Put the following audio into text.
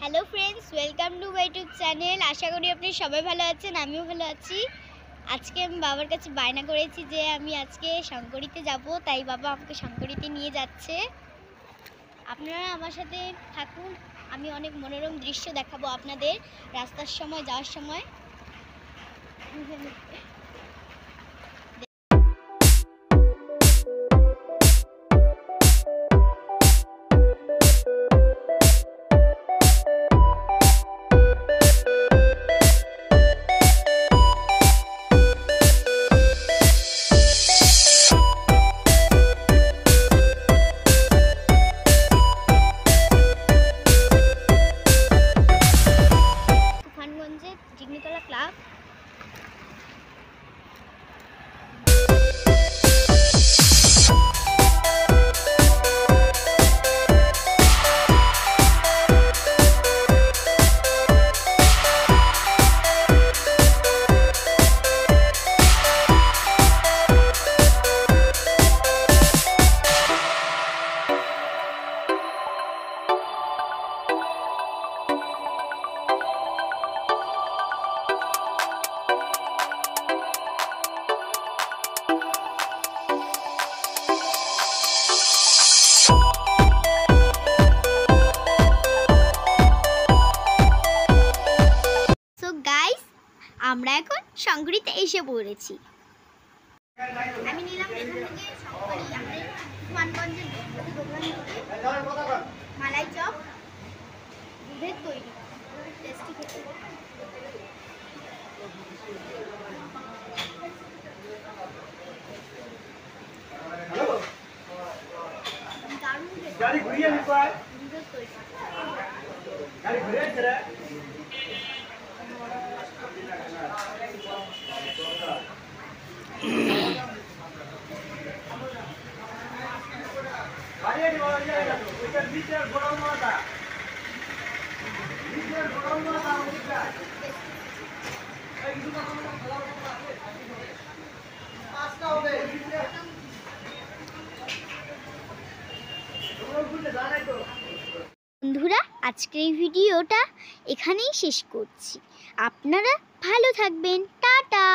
Hello friends, welcome to my YouTube channel. আশা করি আপনি সবাই ভালো আছেন, আমিও ভালো আছি। আজকে আমি বাবার কাছে বায়না করেছি যে আমি আজকে শঙ্করীতে যাব, তাই বাবা আমাকে শঙ্করীতে নিয়ে যাচ্ছে। আপনারা আমার সাথে থাকুন, আমি অনেক মনোরম দৃশ্য দেখাবো আপনাদের রাস্তার সময়, যাওয়ার সময়। জিগনিতলা ক্লাব। আমরা এখন শঙ্করীতে এসে পড়েছি। আমি নিলাম এখান থেকে শঙ্করী, আমাদের মানগঞ্জের দোকান থেকে মালাই চপ, দুধের তৈরি, টেস্টি খেতে। দারুণ দুধের তৈরি। বন্ধুরা, আজকের এই ভিডিওটা এখানেই শেষ করছি। আপনারা ভালো থাকবেন, টাটা।